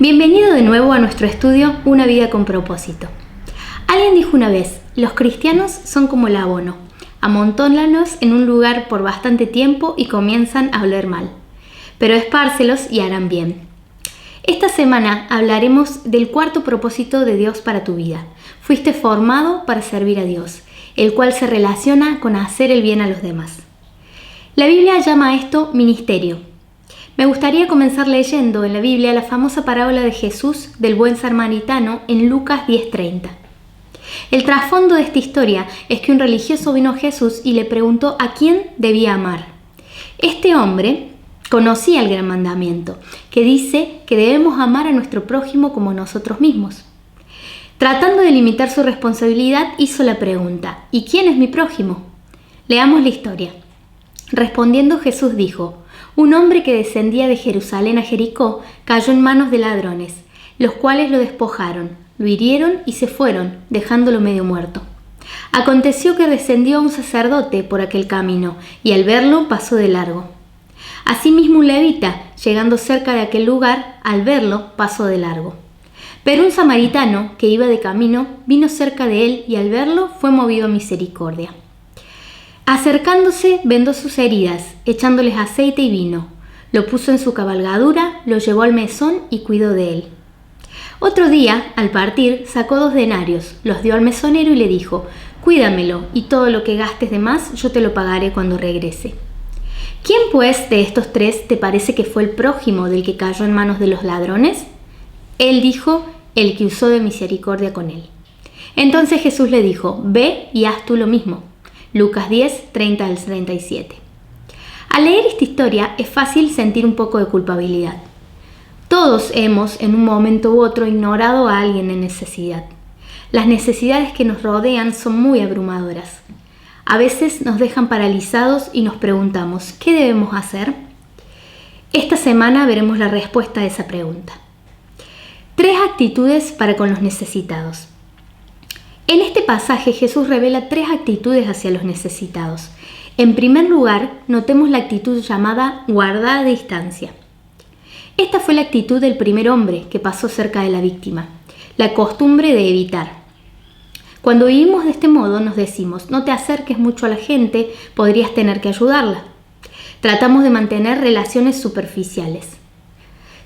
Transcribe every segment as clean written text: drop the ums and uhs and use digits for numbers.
Bienvenido de nuevo a nuestro estudio Una vida con propósito. Alguien dijo una vez, los cristianos son como el abono, amontónalos en un lugar por bastante tiempo y comienzan a oler mal, pero espárcelos y harán bien. Esta semana hablaremos del cuarto propósito de Dios para tu vida. Fuiste formado para servir a Dios, el cual se relaciona con hacer el bien a los demás. La Biblia llama a esto ministerio. Me gustaría comenzar leyendo en la Biblia la famosa parábola de Jesús del buen samaritano en Lucas 10:30. El trasfondo de esta historia es que un religioso vino a Jesús y le preguntó a quién debía amar. Este hombre conocía el gran mandamiento, que dice que debemos amar a nuestro prójimo como nosotros mismos. Tratando de limitar su responsabilidad, hizo la pregunta: ¿y quién es mi prójimo? Leamos la historia. Respondiendo, Jesús dijo: un hombre que descendía de Jerusalén a Jericó cayó en manos de ladrones, los cuales lo despojaron, lo hirieron y se fueron, dejándolo medio muerto. Aconteció que descendió un sacerdote por aquel camino, y al verlo pasó de largo. Asimismo un levita, llegando cerca de aquel lugar, al verlo pasó de largo. Pero un samaritano, que iba de camino, vino cerca de él y al verlo fue movido a misericordia. Acercándose, vendó sus heridas, echándoles aceite y vino. Lo puso en su cabalgadura, lo llevó al mesón y cuidó de él. Otro día, al partir, sacó 2 denarios, los dio al mesonero y le dijo: cuídamelo, y todo lo que gastes de más yo te lo pagaré cuando regrese. ¿Quién pues de estos 3 te parece que fue el prójimo del que cayó en manos de los ladrones? Él dijo: el que usó de misericordia con él. Entonces Jesús le dijo: ve y haz tú lo mismo. Lucas 10, 30 al 37. Al leer esta historia es fácil sentir un poco de culpabilidad. Todos hemos, en un momento u otro, ignorado a alguien en necesidad. Las necesidades que nos rodean son muy abrumadoras. A veces nos dejan paralizados y nos preguntamos: ¿qué debemos hacer? Esta semana veremos la respuesta a esa pregunta. 3 actitudes para con los necesitados. En este pasaje Jesús revela 3 actitudes hacia los necesitados. En primer lugar, notemos la actitud llamada guardar distancia. Esta fue la actitud del primer hombre que pasó cerca de la víctima, la costumbre de evitar. Cuando vivimos de este modo nos decimos: no te acerques mucho a la gente, podrías tener que ayudarla. Tratamos de mantener relaciones superficiales.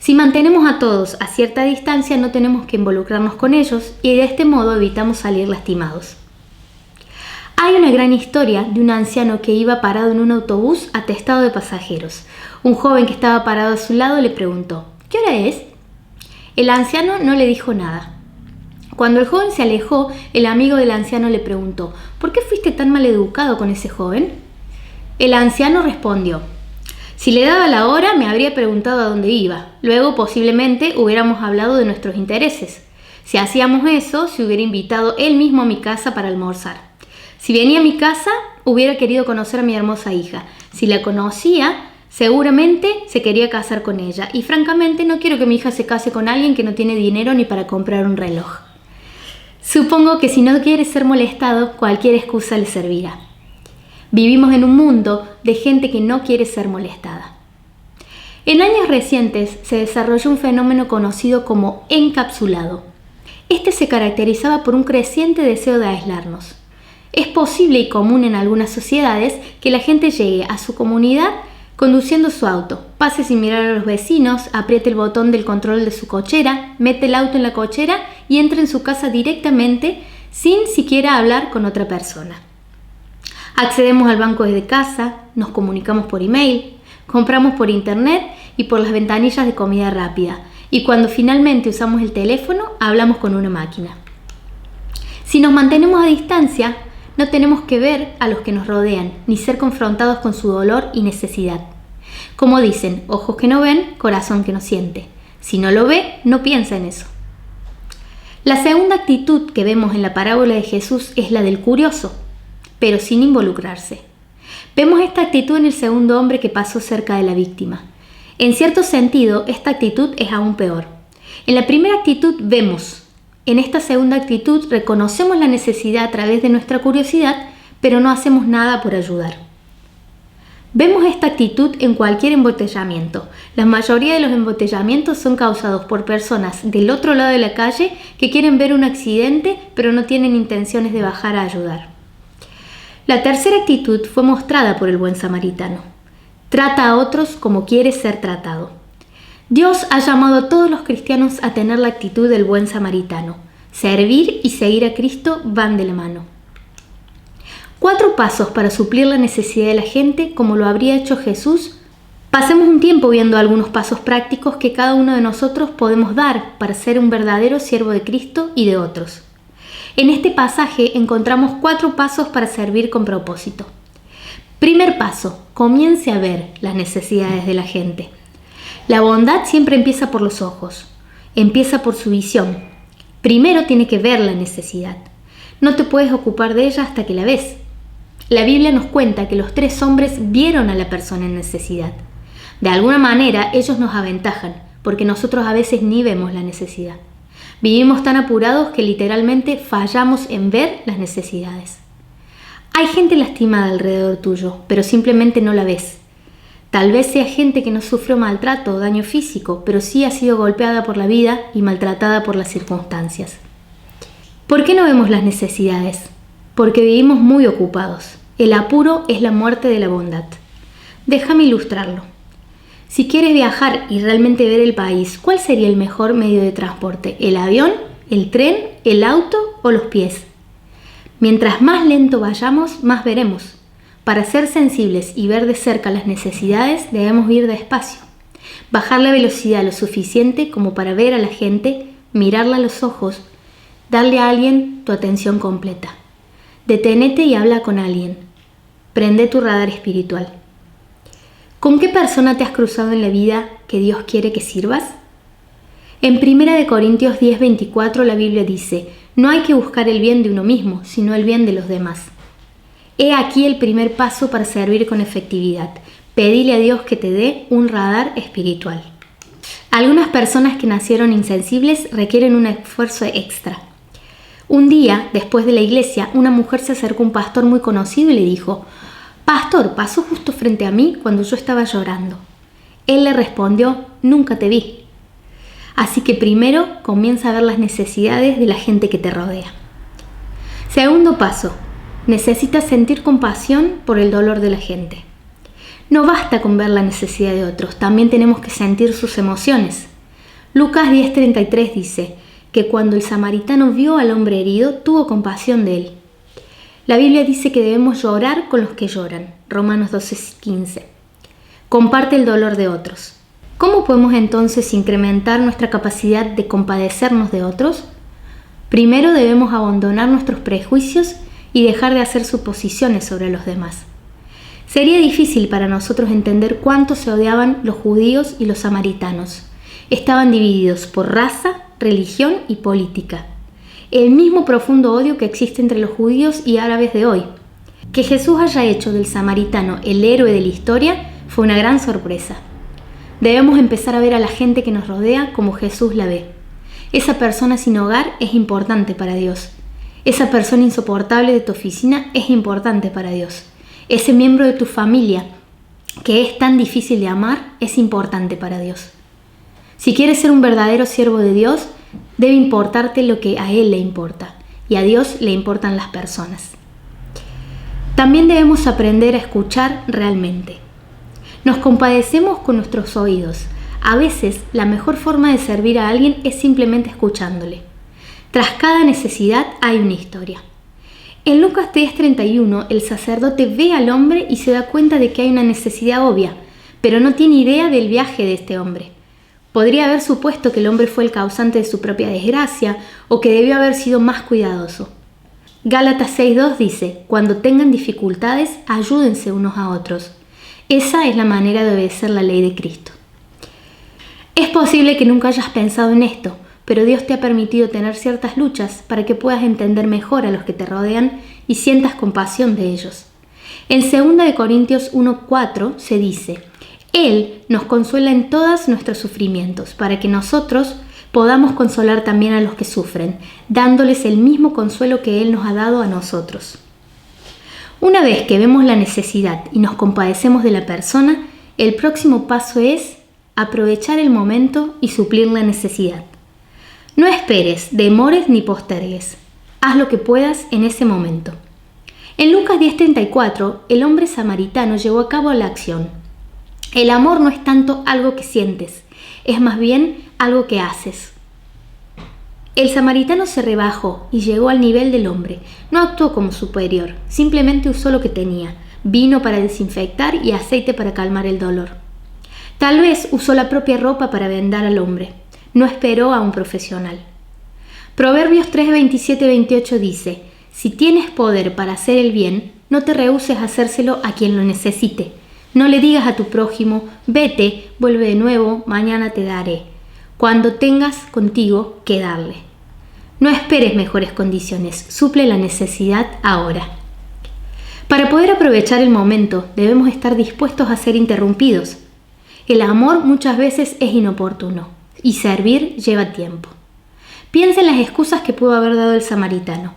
Si mantenemos a todos a cierta distancia, no tenemos que involucrarnos con ellos y de este modo evitamos salir lastimados. Hay una gran historia de un anciano que iba parado en un autobús atestado de pasajeros. Un joven que estaba parado a su lado le preguntó: ¿qué hora es? El anciano no le dijo nada. Cuando el joven se alejó, el amigo del anciano le preguntó: ¿por qué fuiste tan mal educado con ese joven? El anciano respondió: si le daba la hora, me habría preguntado a dónde iba. Luego, posiblemente, hubiéramos hablado de nuestros intereses. Si hacíamos eso, se hubiera invitado él mismo a mi casa para almorzar. Si venía a mi casa, hubiera querido conocer a mi hermosa hija. Si la conocía, seguramente se quería casar con ella. Y francamente, no quiero que mi hija se case con alguien que no tiene dinero ni para comprar un reloj. Supongo que si no quiere ser molestado, cualquier excusa le servirá. Vivimos en un mundo de gente que no quiere ser molestada. En años recientes se desarrolló un fenómeno conocido como encapsulado. Este se caracterizaba por un creciente deseo de aislarnos. Es posible y común en algunas sociedades que la gente llegue a su comunidad conduciendo su auto, pase sin mirar a los vecinos, apriete el botón del control de su cochera, mete el auto en la cochera y entre en su casa directamente sin siquiera hablar con otra persona. Accedemos al banco desde casa, nos comunicamos por email, compramos por internet y por las ventanillas de comida rápida. Y cuando finalmente usamos el teléfono, hablamos con una máquina. Si nos mantenemos a distancia, no tenemos que ver a los que nos rodean, ni ser confrontados con su dolor y necesidad. Como dicen, ojos que no ven, corazón que no siente. Si no lo ve, no piensa en eso. La segunda actitud que vemos en la parábola de Jesús es la del curioso, pero sin involucrarse. Vemos esta actitud en el segundo hombre que pasó cerca de la víctima. En cierto sentido, esta actitud es aún peor. En la primera actitud vemos. En esta segunda actitud reconocemos la necesidad a través de nuestra curiosidad, pero no hacemos nada por ayudar. Vemos esta actitud en cualquier embotellamiento. La mayoría de los embotellamientos son causados por personas del otro lado de la calle que quieren ver un accidente pero no tienen intenciones de bajar a ayudar. La tercera actitud fue mostrada por el buen samaritano. Trata a otros como quieres ser tratado. Dios ha llamado a todos los cristianos a tener la actitud del buen samaritano. Servir y seguir a Cristo van de la mano. 4 pasos para suplir la necesidad de la gente como lo habría hecho Jesús. Pasemos un tiempo viendo algunos pasos prácticos que cada uno de nosotros podemos dar para ser un verdadero siervo de Cristo y de otros. En este pasaje encontramos 4 pasos para servir con propósito. Primer paso, comience a ver las necesidades de la gente. La bondad siempre empieza por los ojos, empieza por su visión. Primero tiene que ver la necesidad. No te puedes ocupar de ella hasta que la ves. La Biblia nos cuenta que los 3 hombres vieron a la persona en necesidad. De alguna manera ellos nos aventajan, porque nosotros a veces ni vemos la necesidad. Vivimos tan apurados que literalmente fallamos en ver las necesidades. Hay gente lastimada alrededor tuyo, pero simplemente no la ves. Tal vez sea gente que no sufrió maltrato o daño físico, pero sí ha sido golpeada por la vida y maltratada por las circunstancias. ¿Por qué no vemos las necesidades? Porque vivimos muy ocupados. El apuro es la muerte de la bondad. Déjame ilustrarlo. Si quieres viajar y realmente ver el país, ¿cuál sería el mejor medio de transporte? ¿El avión, el tren, el auto o los pies? Mientras más lento vayamos, más veremos. Para ser sensibles y ver de cerca las necesidades, debemos ir despacio. Bajar la velocidad lo suficiente como para ver a la gente, mirarla a los ojos, darle a alguien tu atención completa. Deténete y habla con alguien. Prende tu radar espiritual. ¿Con qué persona te has cruzado en la vida que Dios quiere que sirvas? En 1 Corintios 10:24 la Biblia dice: no hay que buscar el bien de uno mismo, sino el bien de los demás. He aquí el primer paso para servir con efectividad. Pedile a Dios que te dé un radar espiritual. Algunas personas que nacieron insensibles requieren un esfuerzo extra. Un día, después de la iglesia, una mujer se acercó a un pastor muy conocido y le dijo: «Pastor, pasó justo frente a mí cuando yo estaba llorando». Él le respondió: «Nunca te vi». Así que primero comienza a ver las necesidades de la gente que te rodea. Segundo paso, necesitas sentir compasión por el dolor de la gente. No basta con ver la necesidad de otros, también tenemos que sentir sus emociones. Lucas 10:33 dice que cuando el samaritano vio al hombre herido, tuvo compasión de él. La Biblia dice que debemos llorar con los que lloran. Romanos 12:15. Comparte el dolor de otros. ¿Cómo podemos entonces incrementar nuestra capacidad de compadecernos de otros? Primero debemos abandonar nuestros prejuicios y dejar de hacer suposiciones sobre los demás. Sería difícil para nosotros entender cuánto se odiaban los judíos y los samaritanos. Estaban divididos por raza, religión y política. El mismo profundo odio que existe entre los judíos y árabes de hoy. Que Jesús haya hecho del samaritano el héroe de la historia fue una gran sorpresa. Debemos empezar a ver a la gente que nos rodea como Jesús la ve. Esa persona sin hogar es importante para Dios. Esa persona insoportable de tu oficina es importante para Dios. Ese miembro de tu familia que es tan difícil de amar es importante para Dios. Si quieres ser un verdadero siervo de Dios, debe importarte lo que a Él le importa, y a Dios le importan las personas. También debemos aprender a escuchar realmente. Nos compadecemos con nuestros oídos. A veces, la mejor forma de servir a alguien es simplemente escuchándole. Tras cada necesidad hay una historia. En Lucas 10:31, el sacerdote ve al hombre y se da cuenta de que hay una necesidad obvia, pero no tiene idea del viaje de este hombre. Podría haber supuesto que el hombre fue el causante de su propia desgracia o que debió haber sido más cuidadoso. Gálatas 6:2 dice: cuando tengan dificultades, ayúdense unos a otros. Esa es la manera de obedecer la ley de Cristo. Es posible que nunca hayas pensado en esto, pero Dios te ha permitido tener ciertas luchas para que puedas entender mejor a los que te rodean y sientas compasión de ellos. En 2 Corintios 1:4 se dice: Él nos consuela en todos nuestros sufrimientos, para que nosotros podamos consolar también a los que sufren, dándoles el mismo consuelo que Él nos ha dado a nosotros. Una vez que vemos la necesidad y nos compadecemos de la persona, el próximo paso es aprovechar el momento y suplir la necesidad. No esperes, demores ni postergues. Haz lo que puedas en ese momento. En Lucas 10:34, el hombre samaritano llevó a cabo la acción. El amor no es tanto algo que sientes, es más bien algo que haces. El samaritano se rebajó y llegó al nivel del hombre. No actuó como superior, simplemente usó lo que tenía: vino para desinfectar y aceite para calmar el dolor. Tal vez usó la propia ropa para vendar al hombre. No esperó a un profesional. Proverbios 3:27-28 dice: si tienes poder para hacer el bien, no te rehúses a hacérselo a quien lo necesite. No le digas a tu prójimo: vete, vuelve de nuevo, mañana te daré, cuando tengas contigo que darle. No esperes mejores condiciones, suple la necesidad ahora. Para poder aprovechar el momento, debemos estar dispuestos a ser interrumpidos. El amor muchas veces es inoportuno y servir lleva tiempo. Piensa en las excusas que pudo haber dado el samaritano.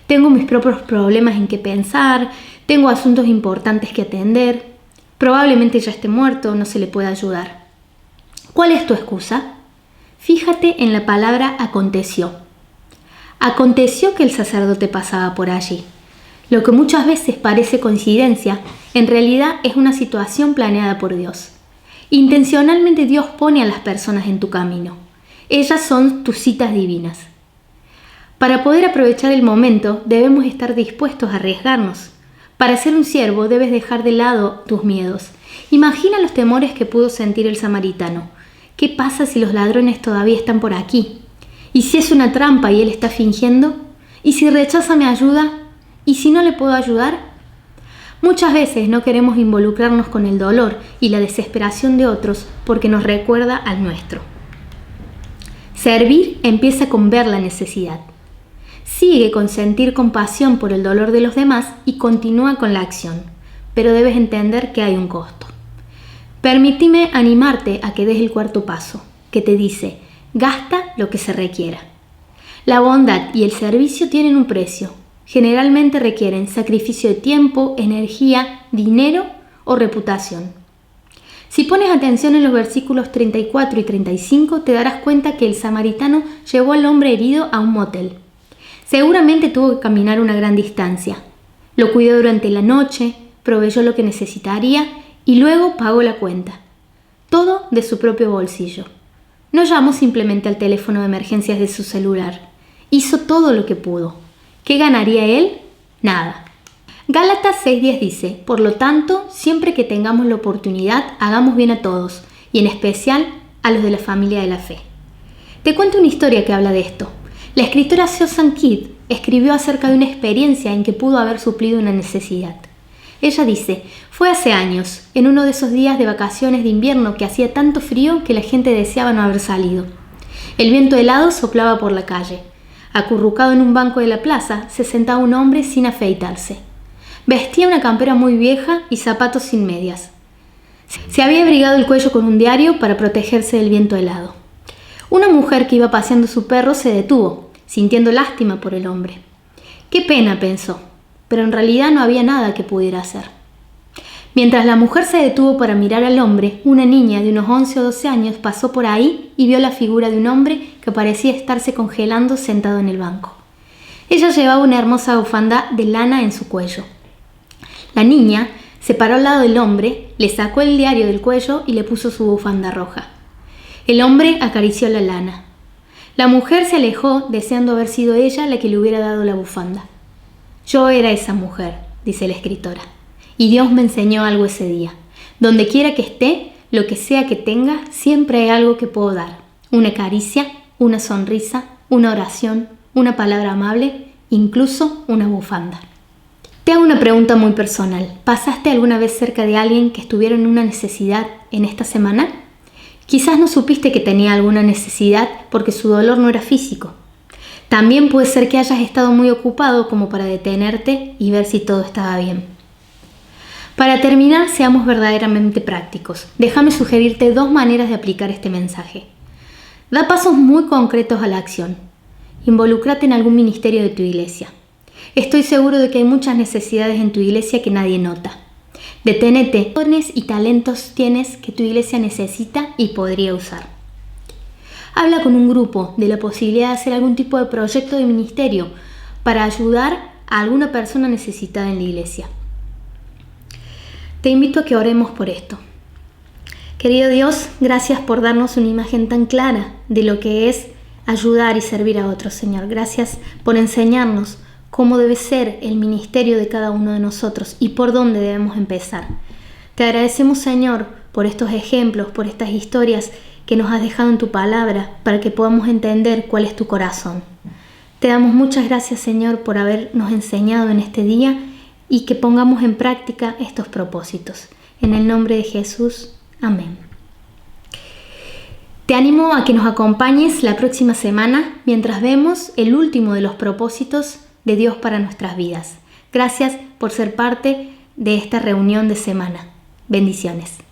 Tengo mis propios problemas en qué pensar, tengo asuntos importantes que atender, probablemente ya esté muerto, no se le puede ayudar. ¿Cuál es tu excusa? Fíjate en la palabra aconteció. Aconteció que el sacerdote pasaba por allí. Lo que muchas veces parece coincidencia, en realidad es una situación planeada por Dios. Intencionalmente Dios pone a las personas en tu camino. Ellas son tus citas divinas. Para poder aprovechar el momento, debemos estar dispuestos a arriesgarnos. Para ser un siervo, debes dejar de lado tus miedos. Imagina los temores que pudo sentir el samaritano. ¿Qué pasa si los ladrones todavía están por aquí? ¿Y si es una trampa y él está fingiendo? ¿Y si rechaza mi ayuda? ¿Y si no le puedo ayudar? Muchas veces no queremos involucrarnos con el dolor y la desesperación de otros porque nos recuerda al nuestro. Servir empieza con ver la necesidad. Sigue con sentir compasión por el dolor de los demás y continúa con la acción, pero debes entender que hay un costo. Permíteme animarte a que des el cuarto paso, que te dice: gasta lo que se requiera. La bondad y el servicio tienen un precio. Generalmente requieren sacrificio de tiempo, energía, dinero o reputación. Si pones atención en los versículos 34 y 35, te darás cuenta que el samaritano llevó al hombre herido a un motel. Seguramente tuvo que caminar una gran distancia. Lo cuidó durante la noche, proveyó lo que necesitaría y luego pagó la cuenta. Todo de su propio bolsillo. No llamó simplemente al teléfono de emergencias de su celular. Hizo todo lo que pudo. ¿Qué ganaría él? Nada. Gálatas 6:10 dice: por lo tanto, siempre que tengamos la oportunidad, hagamos bien a todos, y en especial a los de la familia de la fe. Te cuento una historia que habla de esto. La escritora Susan Kidd escribió acerca de una experiencia en que pudo haber suplido una necesidad. Ella dice: fue hace años, en uno de esos días de vacaciones de invierno que hacía tanto frío que la gente deseaba no haber salido. El viento helado soplaba por la calle. Acurrucado en un banco de la plaza, se sentaba un hombre sin afeitarse. Vestía una campera muy vieja y zapatos sin medias. Se había abrigado el cuello con un diario para protegerse del viento helado. Una mujer que iba paseando su perro se detuvo, sintiendo lástima por el hombre. «Qué pena», pensó, pero en realidad no había nada que pudiera hacer. Mientras la mujer se detuvo para mirar al hombre, una niña de unos 11 o 12 años pasó por ahí y vio la figura de un hombre que parecía estarse congelando sentado en el banco. Ella llevaba una hermosa bufanda de lana en su cuello. La niña se paró al lado del hombre, le sacó el diario del cuello y le puso su bufanda roja. El hombre acarició la lana. La mujer se alejó, deseando haber sido ella la que le hubiera dado la bufanda. «Yo era esa mujer», dice la escritora. Y Dios me enseñó algo ese día. Donde quiera que esté, lo que sea que tenga, siempre hay algo que puedo dar. Una caricia, una sonrisa, una oración, una palabra amable, incluso una bufanda. Te hago una pregunta muy personal. ¿Pasaste alguna vez cerca de alguien que estuviera en una necesidad en esta semana? Quizás no supiste que tenía alguna necesidad porque su dolor no era físico. También puede ser que hayas estado muy ocupado como para detenerte y ver si todo estaba bien. Para terminar, seamos verdaderamente prácticos. Déjame sugerirte 2 maneras de aplicar este mensaje. Da pasos muy concretos a la acción. Involúcrate en algún ministerio de tu iglesia. Estoy seguro de que hay muchas necesidades en tu iglesia que nadie nota. Deténete. ¿Qué dones y talentos tienes que tu iglesia necesita y podría usar? Habla con un grupo de la posibilidad de hacer algún tipo de proyecto de ministerio para ayudar a alguna persona necesitada en la iglesia. Te invito a que oremos por esto. Querido Dios, gracias por darnos una imagen tan clara de lo que es ayudar y servir a otros, Señor. Gracias por enseñarnos cómo debe ser el ministerio de cada uno de nosotros y por dónde debemos empezar. Te agradecemos, Señor, por estos ejemplos, por estas historias que nos has dejado en tu palabra para que podamos entender cuál es tu corazón. Te damos muchas gracias, Señor, por habernos enseñado en este día y que pongamos en práctica estos propósitos. En el nombre de Jesús, amén. Te animo a que nos acompañes la próxima semana mientras vemos el último de los propósitos de Dios para nuestras vidas. Gracias por ser parte de esta reunión de semana. Bendiciones.